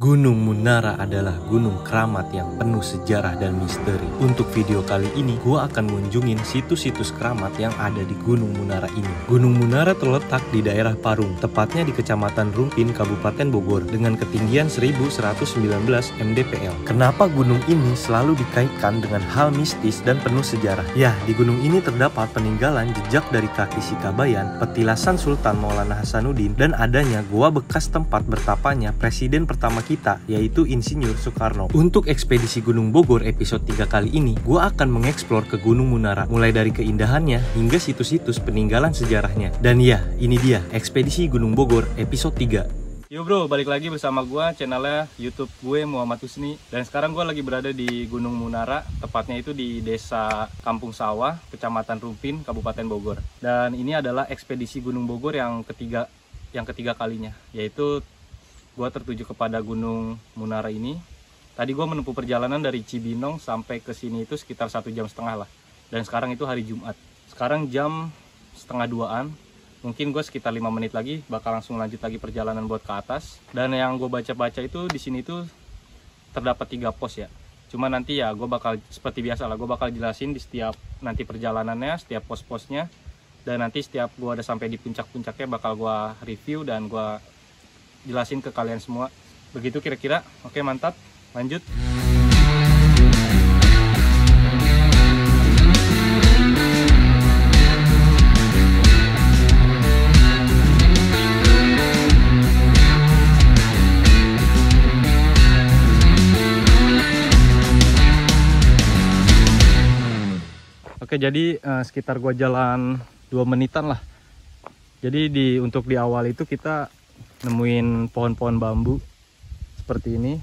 Gunung Munara adalah gunung keramat yang penuh sejarah dan misteri. Untuk video kali ini, gua akan mengunjungin situs-situs keramat yang ada di Gunung Munara ini. Gunung Munara terletak di daerah Parung, tepatnya di Kecamatan Rumpin, Kabupaten Bogor, dengan ketinggian 1119 mdpl. Kenapa gunung ini selalu dikaitkan dengan hal mistis dan penuh sejarah? Ya, di gunung ini terdapat peninggalan jejak dari kaki Sikabayan, petilasan Sultan Maulana Hasanuddin, dan adanya gua bekas tempat bertapanya Presiden pertama kita, yaitu Insinyur Soekarno. Untuk ekspedisi Gunung Bogor episode 3 kali ini, gue akan mengeksplor ke Gunung Munara, mulai dari keindahannya hingga situs-situs peninggalan sejarahnya. Dan ya, ini dia ekspedisi Gunung Bogor episode 3. Yo bro, balik lagi bersama gue, channelnya YouTube gue Muhammad Husni. Dan sekarang gue lagi berada di Gunung Munara, tepatnya itu di Desa Kampung Sawah, Kecamatan Rumpin, Kabupaten Bogor. Dan ini adalah ekspedisi Gunung Bogor yang ketiga kalinya, yaitu gue tertuju kepada Gunung Munara ini. Tadi gue menempuh perjalanan dari Cibinong sampai ke sini itu sekitar 1,5 jam lah. Dan sekarang itu hari Jumat. Sekarang jam 1:30-an. Mungkin gue sekitar 5 menit lagi bakal langsung lanjut lagi perjalanan buat ke atas. Dan yang gue baca-baca itu di sini tuh terdapat 3 pos ya. Cuma nanti ya gue bakal seperti biasa lah, gue bakal jelasin di setiap nanti perjalanannya, setiap pos-posnya. Dan nanti setiap gue ada sampai di puncak-puncaknya bakal gue review dan gue jelasin ke kalian semua. Begitu kira-kira. Oke, mantap. Lanjut. Oke, jadi sekitar gua jalan 2 menitan lah. Jadi untuk di awal itu kita nemuin pohon-pohon bambu seperti ini.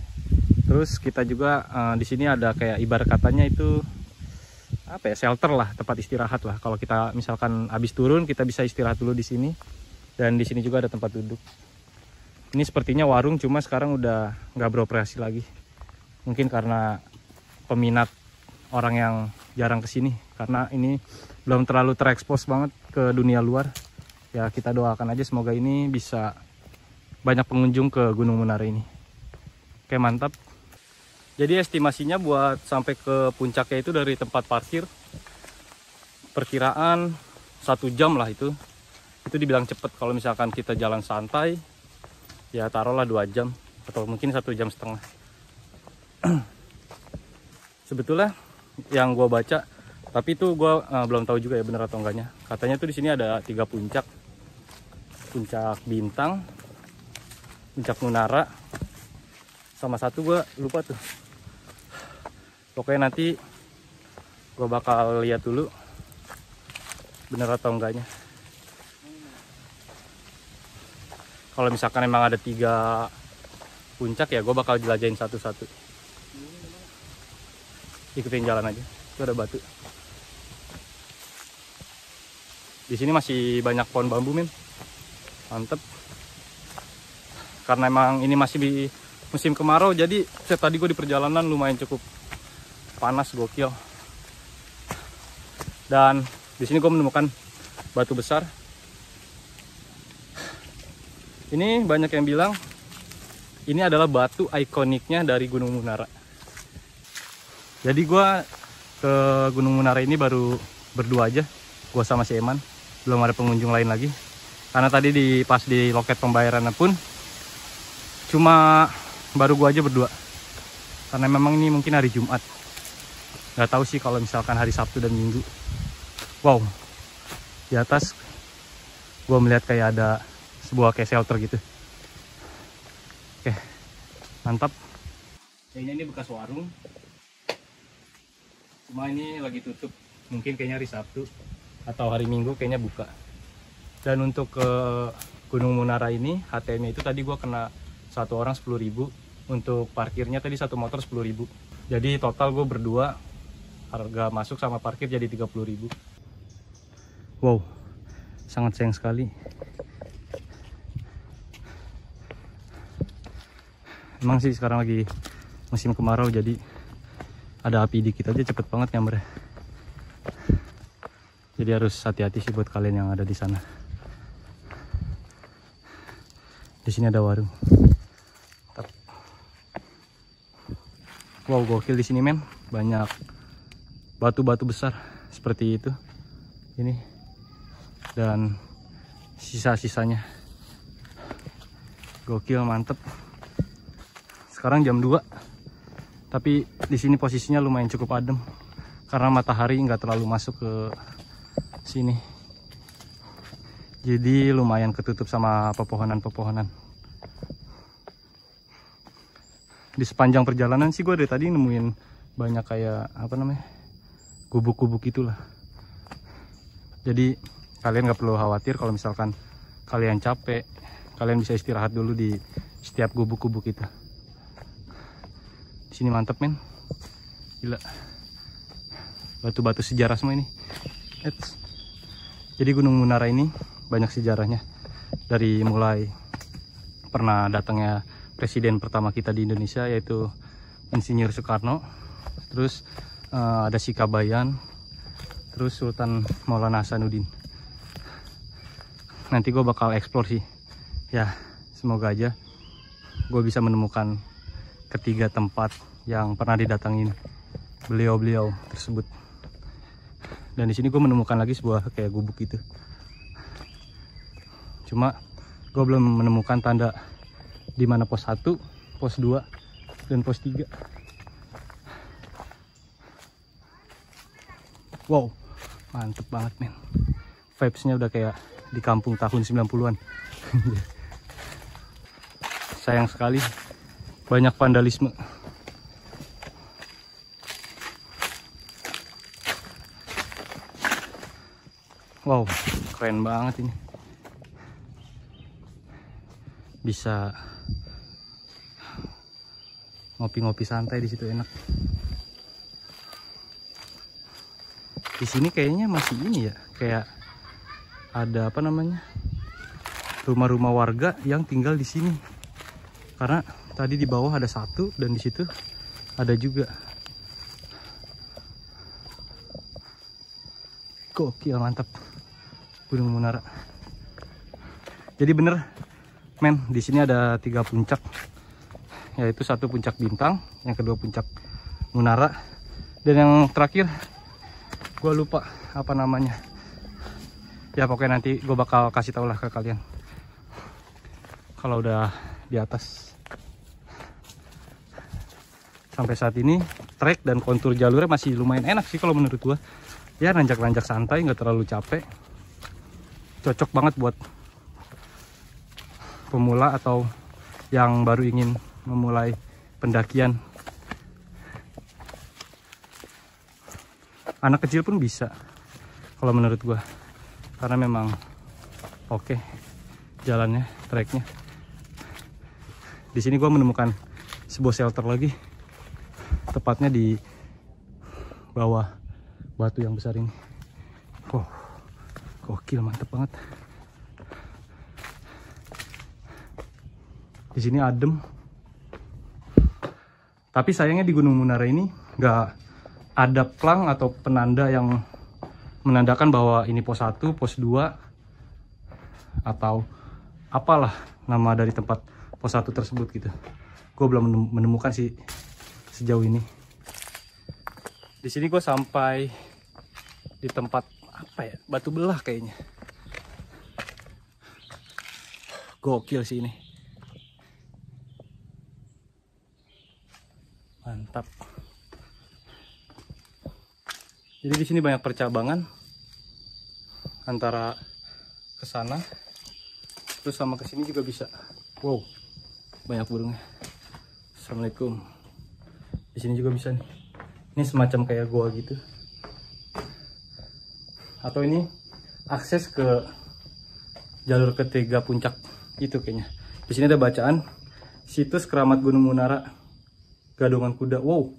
Terus kita juga di sini ada kayak ibarat katanya itu apa ya, shelter lah, tempat istirahat lah. Kalau kita misalkan habis turun, kita bisa istirahat dulu di sini. Dan di sini juga ada tempat duduk. Ini sepertinya warung, cuma sekarang udah nggak beroperasi lagi. Mungkin karena peminat orang yang jarang kesini, karena ini belum terlalu terekspos banget ke dunia luar. Ya kita doakan aja semoga ini bisa banyak pengunjung ke Gunung Munara ini. Oke, mantap. Jadi estimasinya buat sampai ke puncaknya itu dari tempat parkir perkiraan 1 jam lah. Itu dibilang cepet. Kalau misalkan kita jalan santai ya taruhlah 2 jam atau mungkin 1,5 jam. Sebetulnya yang gue baca, tapi itu gue belum tahu juga ya bener atau enggaknya, katanya tuh di sini ada 3 puncak. Puncak Bintang, Puncak Munara, sama satu gue lupa tuh. Pokoknya nanti gue bakal lihat dulu bener atau enggaknya. Kalau misalkan emang ada 3 puncak ya gue bakal jelajahin satu-satu. Ikutin jalan aja. Itu ada batu. Di sini masih banyak pohon bambu, men. Mantep. Karena emang ini masih di musim kemarau, jadi tadi gue di perjalanan lumayan cukup panas, gokil. Dan di sini gue menemukan batu besar. Ini banyak yang bilang ini adalah batu ikoniknya dari Gunung Munara. Jadi gue ke Gunung Munara ini baru berdua aja, gue sama si Eman. Belum ada pengunjung lain lagi. Karena tadi pas di loket pembayaran pun cuma baru gua aja berdua. Karena memang ini mungkin hari Jumat. Nggak tahu sih kalau misalkan hari Sabtu dan Minggu. Wow. Di atas gua melihat kayak ada sebuah kayak shelter gitu. Oke. Mantap. Kayaknya ini bekas warung. Cuma ini lagi tutup. Mungkin kayaknya hari Sabtu atau hari Minggu kayaknya buka. Dan untuk ke Gunung Munara ini HTM-nya itu tadi gua kena 1 orang 10.000. Untuk parkirnya tadi 1 motor 10.000. Jadi total gue berdua harga masuk sama parkir jadi 30.000. Wow, sangat sayang sekali. Emang sih sekarang lagi musim kemarau, jadi ada api dikit aja cepet banget gambarnya. Jadi harus hati-hati sih buat kalian yang ada di sana. Di sini ada warung. Wow, gokil di sini men. Banyak batu-batu besar seperti itu. Ini dan sisa-sisanya. Gokil, mantep. Sekarang jam 2. Tapi di sini posisinya lumayan cukup adem karena matahari nggak terlalu masuk ke sini. Jadi lumayan ketutup sama pepohonan-pepohonan. Di sepanjang perjalanan sih gue dari tadi nemuin banyak kayak apa namanya, gubuk-gubuk itulah. Jadi kalian nggak perlu khawatir kalau misalkan kalian capek, kalian bisa istirahat dulu di setiap gubuk-gubuk itu. Di sini mantep men, gila, batu-batu sejarah semua ini. Jadi Gunung Munara ini banyak sejarahnya, dari mulai pernah datangnya presiden pertama kita di Indonesia yaitu Insinyur Soekarno, terus ada Sikabayan, terus Sultan Maulana Hasanuddin. Nanti gue bakal eksplor sih ya, semoga aja gue bisa menemukan ketiga tempat yang pernah didatangin beliau-beliau tersebut. Dan di sini gue menemukan lagi sebuah kayak gubuk gitu. Cuma gue belum menemukan tanda di mana pos 1, pos 2, dan pos 3. Wow, mantep banget men. Vibes-nya udah kayak di kampung tahun 90-an. Sayang sekali banyak vandalisme. Wow, keren banget ini. Bisa ngopi-ngopi santai di situ, enak. Di sini kayaknya masih ini ya, kayak ada apa namanya, rumah-rumah warga yang tinggal di sini. Karena tadi di bawah ada satu dan di situ ada juga. Gokil, mantap. Gunung Munara. Jadi bener men, di sini ada 3 puncak, yaitu satu puncak Bintang, yang kedua puncak Munara, dan yang terakhir gue lupa apa namanya. Ya pokoknya nanti gue bakal kasih tau lah ke kalian kalau udah di atas. Sampai saat ini trek dan kontur jalurnya masih lumayan enak sih kalau menurut gue. Ya nanjak-nanjak santai, nggak terlalu capek. Cocok banget buat pemula atau yang baru ingin memulai pendakian. Anak kecil pun bisa kalau menurut gua, karena memang oke jalannya, treknya. Di sini gua menemukan sebuah shelter lagi, tepatnya di bawah batu yang besar ini. Oh, gokil, mantep banget. Di sini adem. Tapi sayangnya di Gunung Munara ini nggak ada plang atau penanda yang menandakan bahwa ini pos 1, pos 2, atau apalah nama dari tempat pos 1 tersebut gitu. Gue belum menemukan sih sejauh ini. Di sini gue sampai di tempat apa ya, batu belah kayaknya. Gokil sih ini. Mantap. Jadi di sini banyak percabangan antara ke sana terus sama ke sini juga bisa. Wow, banyak burungnya. Assalamualaikum. Di sini juga bisa nih. Ini semacam kayak goa gitu. Atau ini akses ke jalur ketiga puncak itu kayaknya. Di sini ada bacaan situs keramat Gunung Munara, Gadongan Kuda. Wow.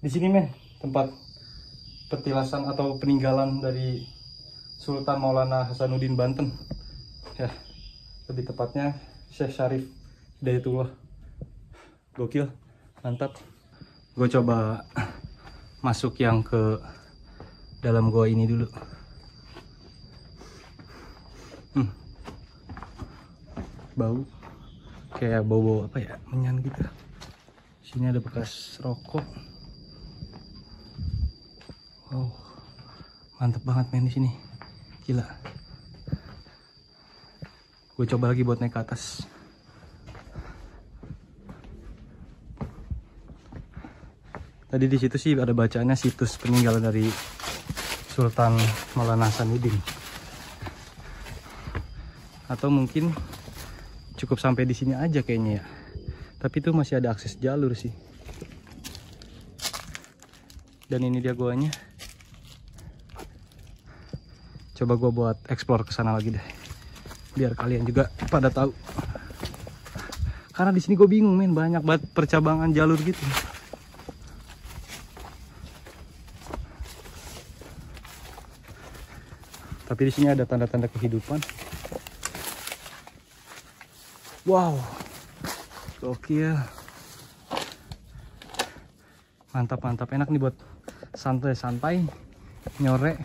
Di sini men, tempat petilasan atau peninggalan dari Sultan Maulana Hasanuddin Banten. Ya, lebih tepatnya Syekh Syarif Hidayatullah. Gokil, mantap. Gue coba masuk yang ke dalam gua ini dulu. Bau kayak bau apa ya, menyan gitu. Sini ada bekas rokok. Wow, mantep banget men di sini. Gila. Gue coba lagi buat naik ke atas. Tadi di situ sih ada bacaannya situs peninggalan dari Sultan Maulana Hasanuddin. Atau mungkin cukup sampai di sini aja kayaknya ya. Tapi itu masih ada akses jalur sih. Dan ini dia goanya. Coba gua buat explore ke sana lagi deh. Biar kalian juga pada tahu. Karena di sini gue bingung men, banyak banget percabangan jalur gitu. Tapi di sini ada tanda-tanda kehidupan. Wow, gokil. Mantap-mantap, enak nih buat santai-santai nyore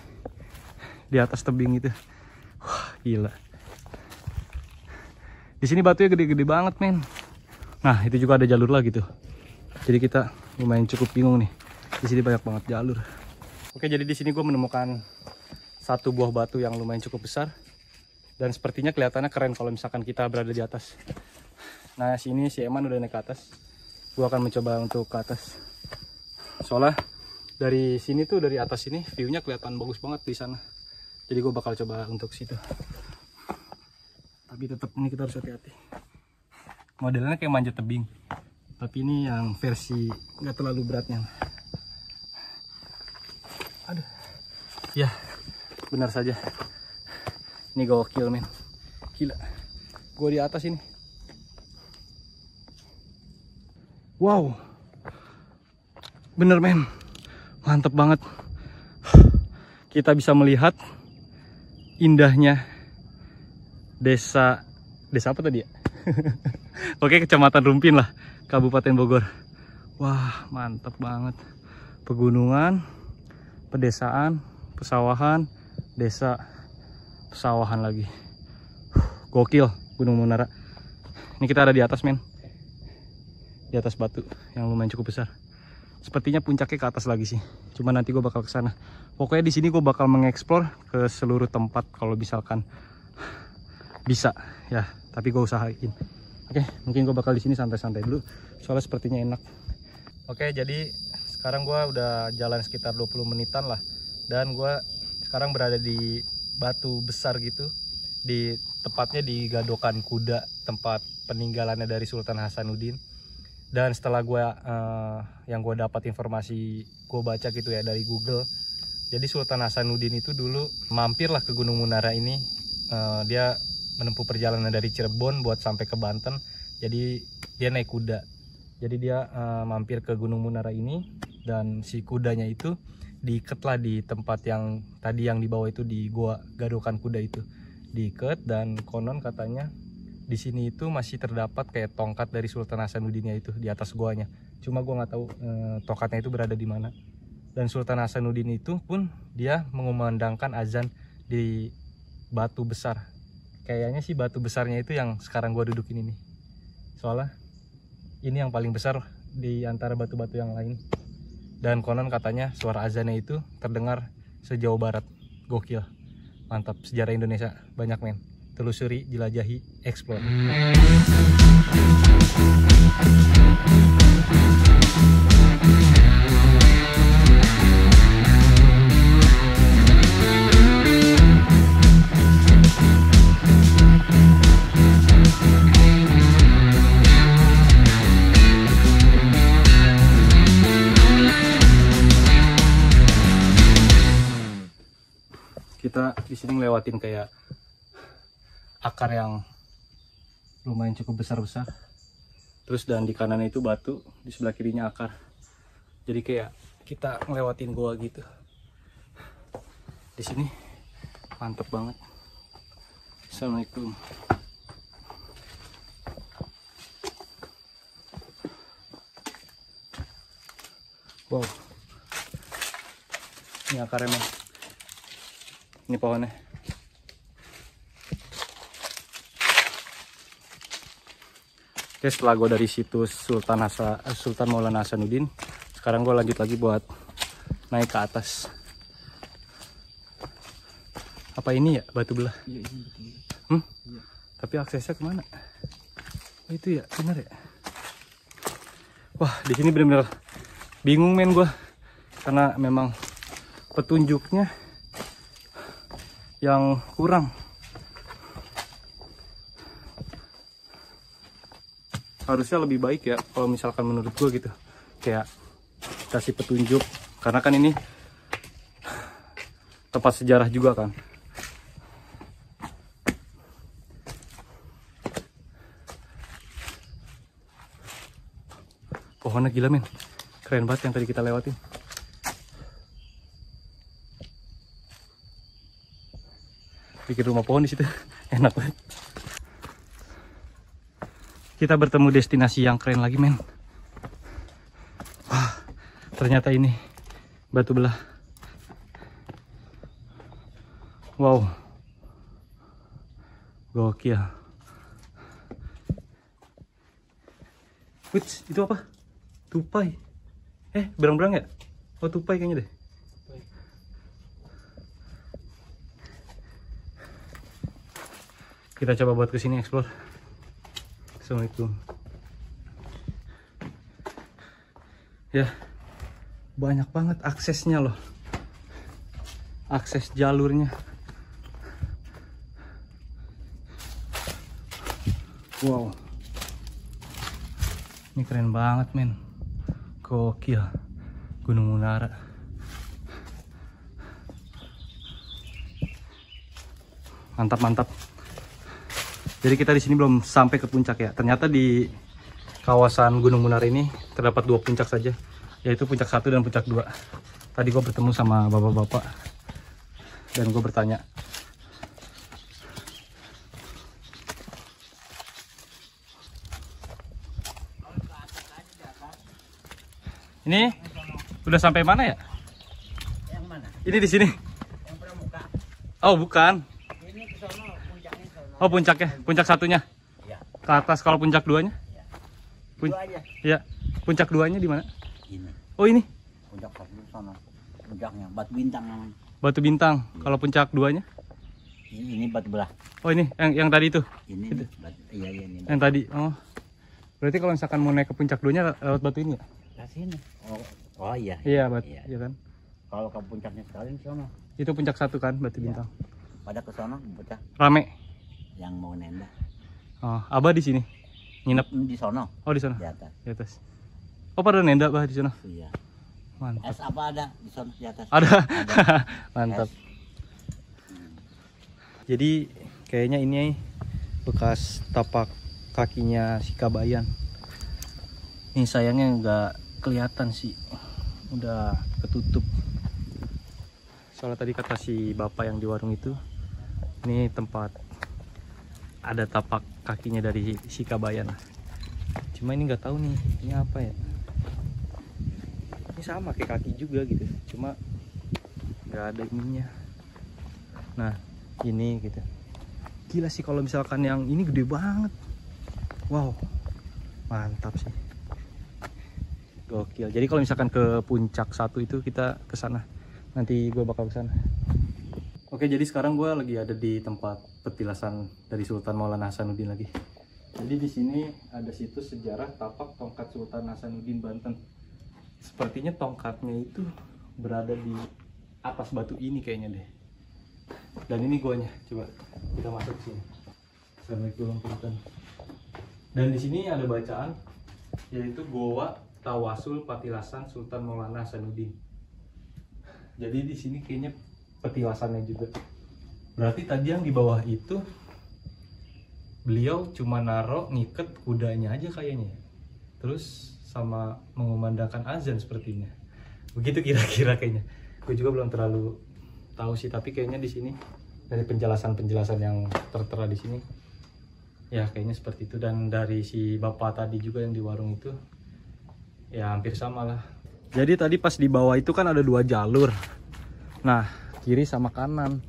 di atas tebing itu. Wah, gila. Di sini batunya gede-gede banget, men. Nah, itu juga ada jalur lagi tuh. Jadi kita lumayan cukup bingung nih. Di sini banyak banget jalur. Oke, jadi di sini gue menemukan satu buah batu yang lumayan cukup besar. Dan sepertinya kelihatannya keren kalau misalkan kita berada di atas. Nah, sini si Eman udah naik ke atas. Gue akan mencoba untuk ke atas. Soalnya dari sini tuh, dari atas sini view-nya kelihatan bagus banget di sana. Jadi gue bakal coba untuk situ. Tapi tetap ini kita harus hati-hati. Modelnya kayak manjat tebing. Tapi ini yang versi nggak terlalu beratnya. Aduh. Ya, benar saja. Ini gokil men. Gila. Gue di atas ini. Wow. Bener men. Mantep banget. Kita bisa melihat indahnya desa apa tadi ya? Oke, Kecamatan Rumpin lah, Kabupaten Bogor. Wah, mantep banget. Pegunungan, pedesaan, pesawahan, desa, pesawahan lagi. Gokil Gunung Munara. Ini kita ada di atas men. Di atas batu yang lumayan cukup besar. Sepertinya puncaknya ke atas lagi sih. Cuma nanti gue bakal ke sana. Pokoknya di sini gue bakal mengeksplor ke seluruh tempat kalau misalkan bisa ya, tapi gue usahain. Oke, mungkin gue bakal di sini santai-santai dulu soalnya sepertinya enak. Oke, jadi sekarang gue udah jalan sekitar 20 menitan lah, dan gue sekarang berada di batu besar gitu, di tepatnya di Gadokan Kuda, tempat peninggalannya dari Sultan Hasanuddin. Dan setelah gue yang gue dapat informasi, gue baca gitu ya dari Google, jadi Sultan Hasanuddin itu dulu mampirlah ke Gunung Munara ini. Dia menempuh perjalanan dari Cirebon buat sampai ke Banten. Jadi dia naik kuda. Jadi dia mampir ke Gunung Munara ini, dan si kudanya itu diikatlah di tempat yang tadi yang dibawa itu, di gua Gadokan Kuda itu diikat. Dan konon katanya di sini itu masih terdapat kayak tongkat dari Sultan Hasanuddin itu di atas guanya. Cuma gua nggak tahu tongkatnya itu berada di mana. Dan Sultan Hasanuddin itu pun dia mengumandangkan azan di batu besar. Kayaknya sih batu besarnya itu yang sekarang gua dudukin ini. Soalnya ini yang paling besar di antara batu-batu yang lain. Dan konon katanya suara azannya itu terdengar sejauh barat. Gokil. Mantap, sejarah Indonesia banyak men. Telusuri, jelajahi, explore. Kita di sini ngelewatin kayak akar yang lumayan cukup besar-besar. Terus dan di kanan itu batu, di sebelah kirinya akar. Jadi kayak kita ngelewatin goa gitu. Di sini mantep banget. Assalamualaikum. Wow. Ini akarnya emang. Ini pohonnya. Oke, setelah gue dari situs Sultan Maulana Hasanuddin, sekarang gue lanjut lagi buat naik ke atas. Apa ini ya, batu belah? Iya, ini betul. Iya. Tapi aksesnya kemana? Oh, itu ya, bener ya. Wah, di sini bener-bener bingung men gue, karena memang petunjuknya yang kurang. Harusnya lebih baik ya kalau misalkan menurut gue gitu, kayak kasih petunjuk, karena kan ini tempat sejarah juga kan. Pohonnya gila men, keren banget yang tadi kita lewatin. Bikin rumah pohon di situ enak banget. Kita bertemu destinasi yang keren lagi men. Wah, ternyata ini batu belah. Wow, gokil. Wits, itu apa? Tupai. Berang-berang ya? Oh, tupai kayaknya deh. Kita coba buat kesini explore. Assalamualaikum. Ya, banyak banget aksesnya loh. Akses jalurnya. Wow. Ini keren banget men. Gokil. Gunung Munara. Mantap. Jadi kita di sini belum sampai ke puncak ya. Ternyata di kawasan Gunung Munara ini terdapat 2 puncak saja, yaitu puncak 1 dan puncak 2. Tadi gue bertemu sama bapak-bapak dan gue bertanya. Ini udah sampai mana ya? Yang mana? Ini di sini. Yang pramuka. Oh, bukan. Ini ke sono, puncaknya ke sono. Oh, puncaknya, puncak 1-nya. Ya. Ke atas. Kalau puncak 2-nya? Ya. Pun Dua aja. Ya. Puncak 2-nya di mana? Ini. Oh, ini. Puncak satu sono. Puncaknya Batu Bintang namanya. Batu Bintang. Kalau puncak 2-nya? Ini batu belah. Oh, ini yang tadi itu. Ini Itu. Iya ini. Yang tadi. Oh. Berarti kalau misalkan mau naik ke puncak 2-nya lewat batu ini ya? Ke sini. Oh iya. Iya, batu. Iya. Iya kan? Kalau ke puncaknya sekalian sono. Itu puncak 1 kan, Batu Iya. Bintang. Pada ke sono puncak Rame. yang mau nenda. Oh, Abah di sini. Nginep. Di sono Oh, di sana. di atas. Di atas. Oh, pada nenda Bah di sana. Iya. Mantap. Es apa ada di sono di atas? Ada. Ada. Mantap. Es. Jadi kayaknya ini bekas tapak kakinya si Kabayan. Ini sayangnya nggak kelihatan sih, udah ketutup. Soalnya tadi kata si bapak yang di warung itu, ini tempat ada tapak kakinya dari si Kabayan. Cuma ini nggak tahu nih, ini apa ya? Ini sama kayak kaki juga gitu, cuma nggak ada ininya. Nah, ini gitu. Gila sih kalau misalkan yang ini gede banget. Wow, mantap sih. Gokil. Jadi kalau misalkan ke puncak 1 itu kita ke sana. Nanti gue bakal ke sana. Oke, jadi sekarang gue lagi ada di tempat petilasan dari Sultan Maulana Hasanuddin lagi. Jadi di sini ada situs sejarah tapak tongkat Sultan Hasanuddin Banten. Sepertinya tongkatnya itu berada di atas batu ini kayaknya deh. Dan ini guanya, coba kita masuk ke sini. Assalamualaikum warahmatullahi wabarakatuh. Dan di sini ada bacaan, yaitu Goa Tawasul Petilasan Sultan Maulana Hasanuddin. Jadi di sini kayaknya petilasannya juga. Berarti tadi yang di bawah itu beliau cuma naro ngiket kudanya aja kayaknya. Terus sama mengumandangkan azan sepertinya. Begitu kira-kira kayaknya. Gue juga belum terlalu tahu sih, tapi kayaknya di sini dari penjelasan-penjelasan yang tertera di sini ya kayaknya seperti itu. Dan dari si bapak tadi juga yang di warung itu ya hampir sama lah. Jadi tadi pas di bawah itu kan ada 2 jalur. Nah, kiri sama kanan.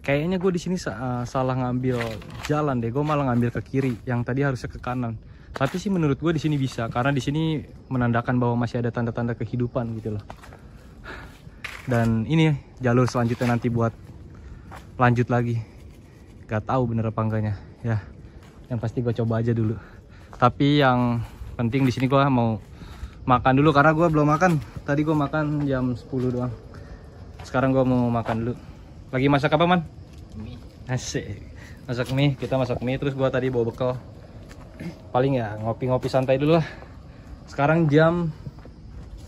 Kayaknya gue di sini salah ngambil jalan deh. Gue malah ngambil ke kiri, yang tadi harusnya ke kanan. Tapi sih menurut gue di sini bisa, karena di sini menandakan bahwa masih ada tanda-tanda kehidupan gitu loh. Dan ini jalur selanjutnya nanti buat lanjut lagi. Gak tahu bener apa enggaknya. Ya, yang pasti gue coba aja dulu. Tapi yang penting di sini gue mau makan dulu, karena gue belum makan. Tadi gue makan jam 10 doang. Sekarang gue mau makan dulu. Lagi masak apa, Man? Mie. Asik. Masak mie, kita masak mie. Terus gua tadi bawa bekal. Paling ya ngopi-ngopi santai dulu lah. Sekarang jam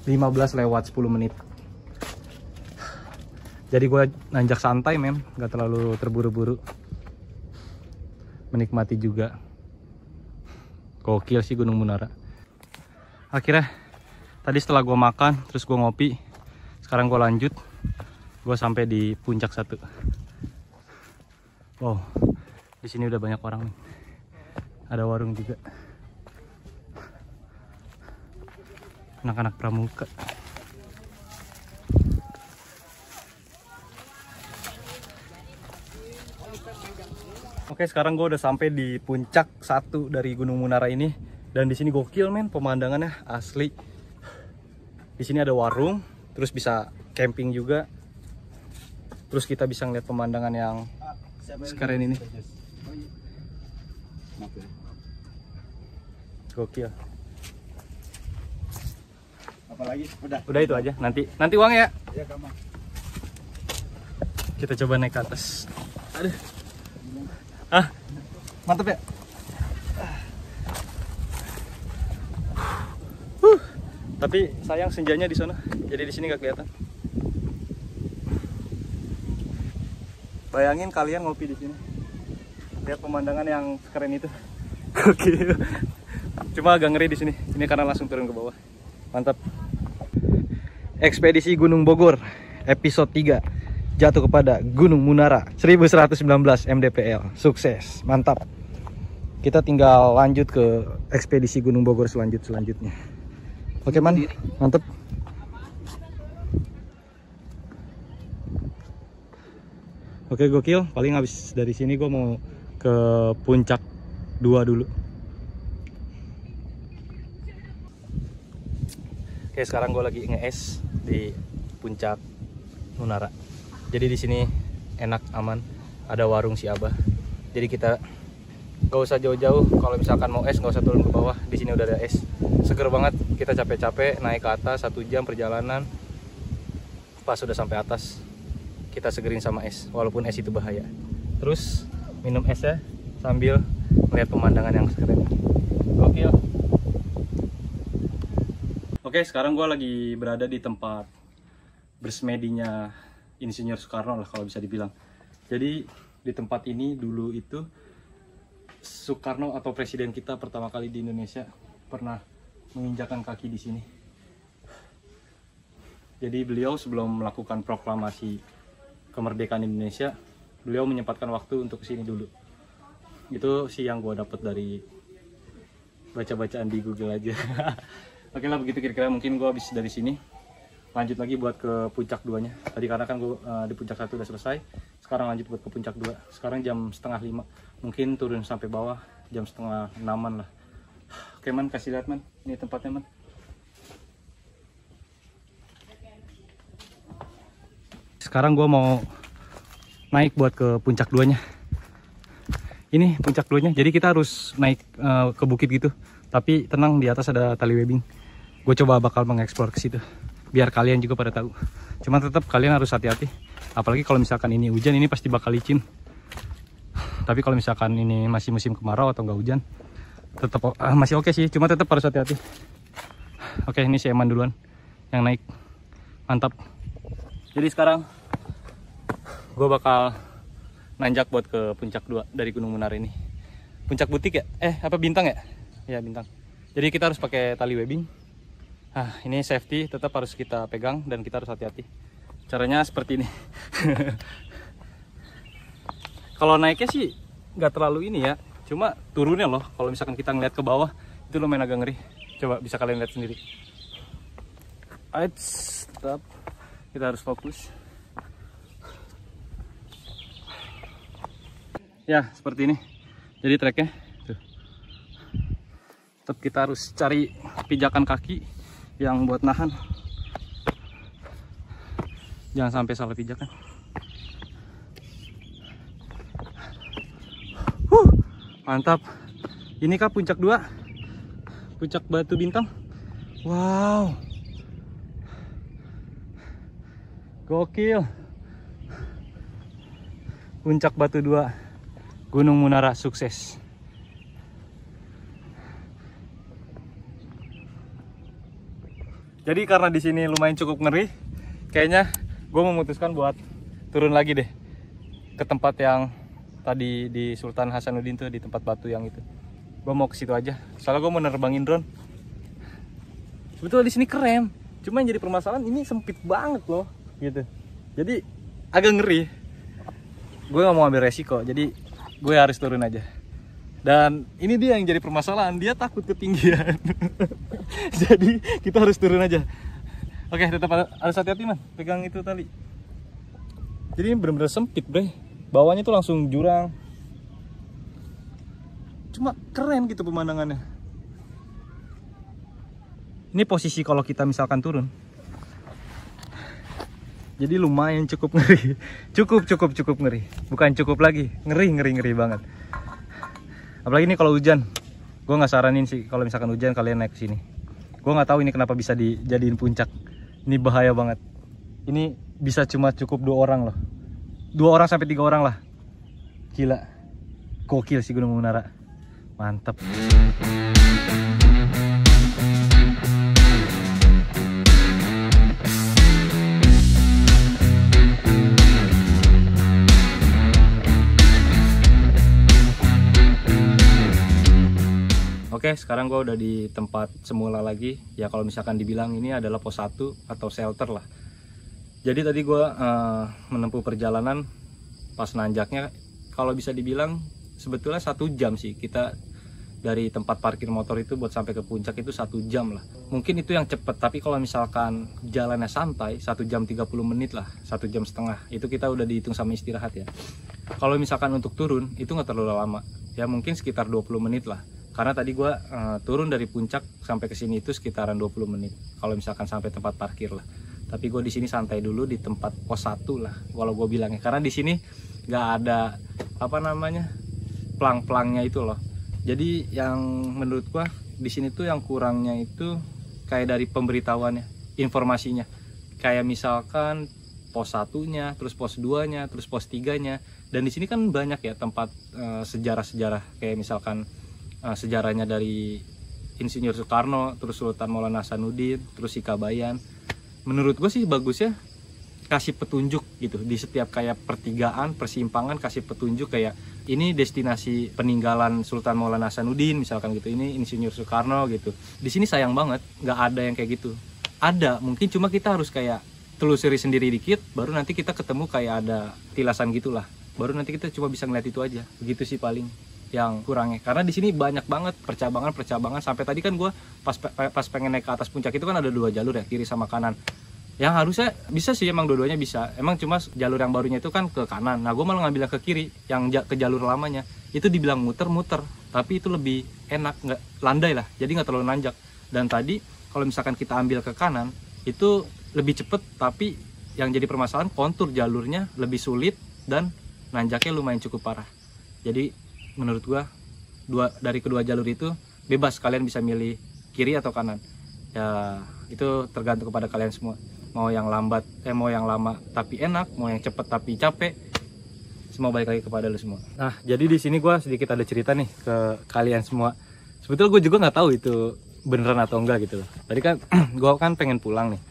15 lewat 10 menit. Jadi gua nanjak santai, men. Gak terlalu terburu-buru. Menikmati juga. Gokil sih Gunung Munara. Akhirnya tadi setelah gua makan, terus gua ngopi. Sekarang gua lanjut. Gue sampai di puncak 1. Wow, di sini udah banyak orang nih. Ada warung juga. Anak-anak pramuka. Oke, sekarang gue udah sampai di puncak 1 dari Gunung Munara ini. Dan di sini gokil, men, pemandangannya asli. Di sini ada warung, terus bisa camping juga. Terus kita bisa ngeliat pemandangan yang sekeren ini. Gokil. Apalagi Udah itu aja. Nanti uang ya. Ya, gampang. Kita coba naik ke atas. Aduh. Mantep ya. Tapi sayang senjanya di sana. Jadi di sini nggak kelihatan. Bayangin kalian ngopi di sini, lihat pemandangan yang keren itu. Gokil. Cuma agak ngeri di sini. Ini karena langsung turun ke bawah. Mantap. Ekspedisi Gunung Bogor episode 3 jatuh kepada Gunung Munara 1119 mdpl. Sukses. Mantap. Kita tinggal lanjut ke ekspedisi Gunung Bogor selanjutnya. Oke, Man. Mantap. Oke, gokil. Paling habis dari sini gue mau ke puncak 2 dulu. Oke, sekarang gue lagi nge-es di puncak Munara. Jadi di sini enak, aman. Ada warung si Abah. Jadi kita gak usah jauh-jauh. Kalau misalkan mau es, gak usah turun ke bawah. Di sini udah ada es. Seger banget. Kita capek-capek naik ke atas 1 jam perjalanan. Pas sudah sampai atas, kita segerin sama es, walaupun es itu bahaya. Terus minum esnya sambil melihat pemandangan yang keren. Gokil. Oke, sekarang gue lagi berada di tempat bersemedinya Insinyur Soekarno lah kalau bisa dibilang. Jadi di tempat ini dulu itu Soekarno atau presiden kita pertama kali di Indonesia pernah menginjakkan kaki di sini. Jadi beliau sebelum melakukan proklamasi kemerdekaan Indonesia, beliau menyempatkan waktu untuk kesini dulu. Itu sih yang gue dapat dari baca-bacaan di Google aja. Oke lah, begitu kira-kira. Mungkin gue habis dari sini lanjut lagi buat ke puncak 2-nya. Tadi karena kan gue di puncak 1 udah selesai, sekarang lanjut buat ke puncak 2. Sekarang jam 4:30, mungkin turun sampai bawah jam 5:30 lah. Oke, Man, kasih lihat, Man, ini tempatnya, Man. Sekarang gue mau naik buat ke puncak 2-nya. Ini puncak 2-nya. Jadi kita harus naik ke bukit gitu. Tapi tenang, di atas ada tali webbing. Gue coba bakal mengeksplor ke situ. Biar kalian juga pada tahu. Cuman tetap kalian harus hati-hati. Apalagi kalau misalkan ini hujan, ini pasti bakal licin. Tapi kalau misalkan ini masih musim kemarau atau nggak hujan, tetap masih oke sih. Cuma tetap harus hati-hati. Oke, ini si Eman duluan yang naik. Mantap. Jadi sekarang gue bakal nanjak buat ke puncak 2 dari Gunung Munara ini. Puncak butik ya? Apa bintang ya? Ya, bintang. Jadi kita harus pakai tali webbing. Nah, ini safety tetap harus kita pegang dan kita harus hati-hati. Caranya seperti ini. Kalau naiknya sih nggak terlalu ini ya. Cuma turunnya loh. Kalau misalkan kita ngeliat ke bawah, itu lumayan agak ngeri. Coba bisa kalian lihat sendiri. Stop. Kita harus fokus. Ya seperti ini. Jadi treknya tuh. Tetap kita harus cari pijakan kaki yang buat nahan. Jangan sampai salah pijakan. Mantap. Ini kah puncak 2? Puncak Batu Bintang. Wow. Gokil. Puncak Batu 2 Gunung Munara sukses. Jadi karena di sini lumayan cukup ngeri, kayaknya gue memutuskan buat turun lagi deh ke tempat yang tadi di Sultan Hasanuddin tuh, di tempat batu yang itu. Gue mau ke situ aja. Soalnya gue mau nerbangin drone. Sebetulnya di sini keren, cuma yang jadi permasalahan ini sempit banget loh, gitu. Jadi agak ngeri. Gue gak mau ambil resiko, jadi gue harus turun aja. Dan ini dia yang jadi permasalahan, dia takut ketinggian. Jadi kita harus turun aja. Oke, tetap harus hati-hati man, pegang itu tali. Jadi ini bener-bener sempit bre. Bawahnya tuh langsung jurang. Cuma keren gitu pemandangannya. Ini posisi kalau kita misalkan turun. Jadi lumayan cukup ngeri. Cukup ngeri. Bukan cukup lagi, ngeri banget. Apalagi ini kalau hujan. Gue nggak saranin sih kalau misalkan hujan kalian naik ke sini. Gue nggak tahu ini kenapa bisa dijadiin puncak. Ini bahaya banget. Ini bisa cuma cukup 2 orang loh. 2 orang sampai 3 orang lah. Gila. Gokil sih Gunung Munara. Mantap. Oke, sekarang gue udah di tempat semula lagi. Ya kalau misalkan dibilang ini adalah pos 1 atau shelter lah. Jadi tadi gue menempuh perjalanan pas nanjaknya. Kalau bisa dibilang sebetulnya 1 jam sih. Kita dari tempat parkir motor itu buat sampai ke puncak itu 1 jam lah. Mungkin itu yang cepet. Tapi kalau misalkan jalannya santai 1 jam 30 menit lah, 1 jam setengah. Itu kita udah dihitung sama istirahat ya. Kalau misalkan untuk turun itu nggak terlalu lama. Ya mungkin sekitar 20 menit lah. Karena tadi gue turun dari puncak sampai ke sini itu sekitaran 20 menit. Kalau misalkan sampai tempat parkir lah. Tapi gue di sini santai dulu di tempat pos 1 lah. Kalau gue bilangnya, karena di sini nggak ada apa namanya pelang-pelangnya itu loh. Jadi yang menurut gue di sini tuh yang kurangnya itu kayak dari pemberitahuannya, informasinya. Kayak misalkan pos 1-nya, terus pos 2-nya, terus pos 3-nya. Dan di sini kan banyak ya tempat sejarah-sejarah kayak misalkan sejarahnya dari Insinyur Soekarno, terus Sultan Maulana Hasanuddin, terus Sikabayan. Menurut gue sih bagus ya kasih petunjuk gitu di setiap kayak pertigaan, persimpangan, kasih petunjuk kayak ini destinasi peninggalan Sultan Maulana Hasanuddin misalkan gitu, ini Insinyur Soekarno gitu. Di sini sayang banget nggak ada yang kayak gitu. Ada, mungkin cuma kita harus kayak telusuri sendiri dikit, baru nanti kita ketemu kayak ada tilasan gitulah. Baru nanti kita cuma bisa ngeliat itu aja. Begitu sih paling yang kurangnya, karena di sini banyak banget percabangan sampai tadi kan gue pas pengen naik ke atas puncak itu kan ada 2 jalur ya, kiri sama kanan, yang harusnya bisa sih emang dua-duanya bisa, emang cuma jalur yang barunya itu kan ke kanan. Nah gue malah ngambil ke kiri yang ke jalur lamanya itu dibilang muter-muter, tapi itu lebih enak, nggak landai lah, jadi nggak terlalu nanjak. Dan tadi kalau misalkan kita ambil ke kanan itu lebih cepet, tapi yang jadi permasalahan kontur jalurnya lebih sulit dan nanjaknya lumayan cukup parah. Jadi menurut gua dari kedua jalur itu bebas, kalian bisa milih kiri atau kanan ya, itu tergantung kepada kalian semua. Mau yang lambat mau yang lama tapi enak, mau yang cepet tapi capek, semua balik lagi kepada lu semua. Nah jadi di sini gua sedikit ada cerita nih ke kalian semua. Sebetulnya gue juga nggak tahu itu beneran atau enggak gitu loh. Tadi kan gua kan pengen pulang nih,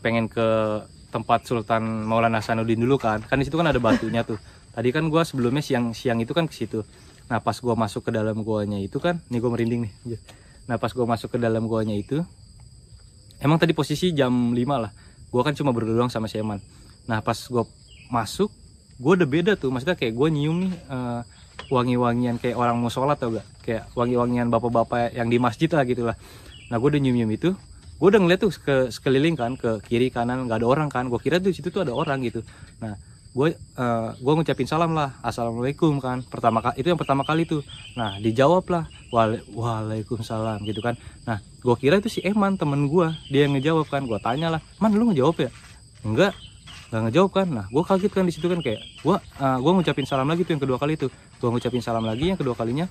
pengen ke tempat Sultan Maulana Hasanuddin dulu kan di situ kan ada batunya tuh. Tadi kan gue sebelumnya siang itu kan ke situ. Nah pas gue masuk ke dalam guanya itu kan, nih gue merinding nih. Nah pas gue masuk ke dalam guanya itu, emang tadi posisi jam 5 lah. Gue kan cuma berdua doang sama si Eman. Nah pas gue masuk, gue udah beda tuh. Maksudnya kayak gue nyium nih wangi-wangian kayak orang mau sholat tau gak? Kayak wangi-wangian bapak-bapak yang di masjid lah gitu lah. Nah gue udah nyium-nyium itu. Gue udah ngeliat tuh ke sekeliling kan, ke kiri kanan nggak ada orang kan. Gue kira tuh situ tuh ada orang gitu. Nah gue ngucapin salam lah, assalamualaikum kan, itu yang pertama kali tuh. Nah dijawab lah waalaikumsalam gitu kan. Nah gue kira itu si Eman temen gue, dia yang ngejawab kan. Gue tanya lah, Man lu ngejawab ya? Nggak ngejawab kan. Nah gue kaget kan di situ kan, kayak gue ngucapin salam lagi tuh yang kedua kali tuh. Gue ngucapin salam lagi yang kedua kalinya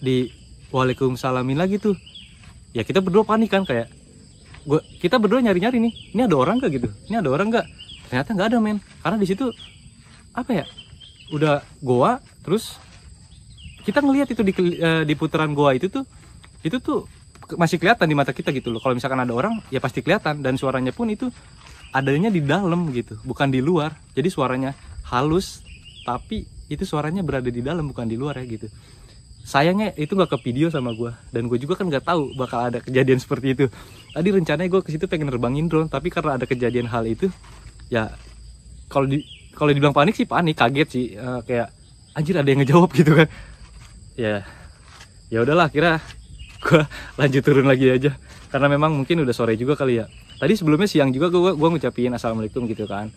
di waalaikumsalamin lagi tuh. Ya kita berdua panik kan, kayak kita berdua nyari-nyari nih, ini ada orang gak gitu, ini ada orang gak? Ternyata nggak ada men, karena di situ apa ya, udah goa, terus kita ngelihat itu di putaran goa itu tuh masih kelihatan di mata kita gitu loh. Kalau misalkan ada orang ya pasti kelihatan, dan suaranya pun itu adanya di dalam gitu, bukan di luar. Jadi suaranya halus, tapi itu suaranya berada di dalam bukan di luar ya gitu. Sayangnya itu nggak ke video sama gue, dan gue juga kan nggak tahu bakal ada kejadian seperti itu. Tadi rencananya gue ke situ pengen nerbangin drone, tapi karena ada kejadian hal itu, ya kalau dibilang panik sih panik, kaget sih, kayak anjir ada yang ngejawab gitu kan. Ya udahlah, kira gue lanjut turun lagi aja, karena memang mungkin udah sore juga kali ya. Tadi sebelumnya siang juga gue ngucapin assalamualaikum gitu kan.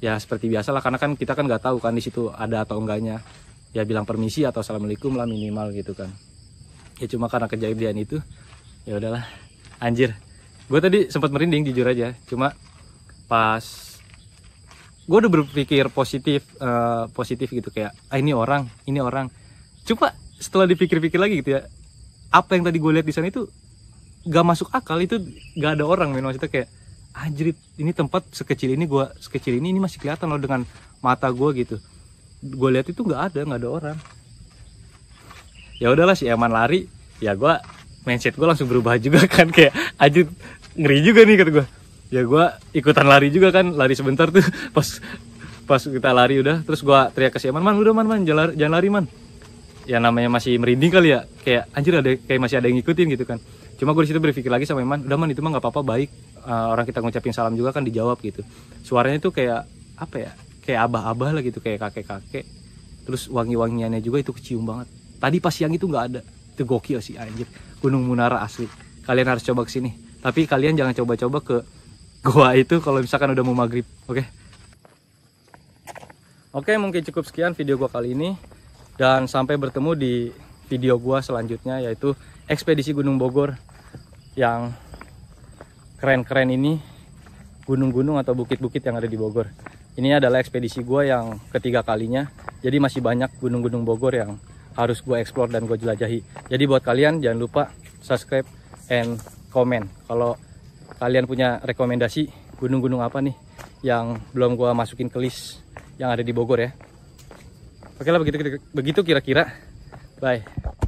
Ya seperti biasa lah, karena kan kita kan nggak tahu kan di situ ada atau enggaknya. Ya bilang permisi atau assalamualaikum lah minimal gitu kan. Ya cuma karena kejadian itu, ya udahlah. Anjir, gue tadi sempat merinding jujur aja. Cuma pas gue udah berpikir positif gitu, kayak ini orang. Cuma setelah dipikir-pikir lagi gitu ya, apa yang tadi gue lihat di sana itu gak masuk akal. Itu gak ada orang men, maksudnya kayak anjir, ini tempat sekecil ini masih kelihatan loh dengan mata gue gitu. Gue lihat itu nggak ada orang. Ya udahlah, si Eman lari, ya gue mindset gue langsung berubah juga kan, kayak anjir ngeri juga nih kata gue. Ya gue ikutan lari juga kan, lari sebentar tuh. Pas kita lari udah, terus gue teriak ke si Eman, Man udah man jangan lari man. Ya namanya masih merinding kali ya, kayak anjir masih ada yang ngikutin gitu kan. Cuma gue di situ berpikir lagi sama Eman, udah man itu mah nggak apa-apa, baik. Orang kita ngucapin salam juga kan dijawab gitu. Suaranya tuh kayak apa ya, kayak abah-abah lah gitu, kayak kakek-kakek. Terus wangi-wangiannya juga itu kecium banget. Tadi pas siang itu nggak ada. Itu gokil sih anjir. Gunung Munara asli. Kalian harus coba kesini. Tapi kalian jangan coba-coba ke goa itu kalau misalkan udah mau maghrib. Oke, mungkin cukup sekian video gua kali ini. Dan sampai bertemu di video gua selanjutnya, yaitu ekspedisi Gunung Bogor yang keren-keren ini. Gunung-gunung atau bukit-bukit yang ada di Bogor. Ini adalah ekspedisi gue yang ketiga kalinya. Jadi masih banyak gunung-gunung Bogor yang harus gue explore dan gue jelajahi. Jadi buat kalian jangan lupa subscribe and comment. Kalau kalian punya rekomendasi gunung-gunung apa nih yang belum gue masukin ke list yang ada di Bogor ya. Oke lah, begitu kira-kira. Bye.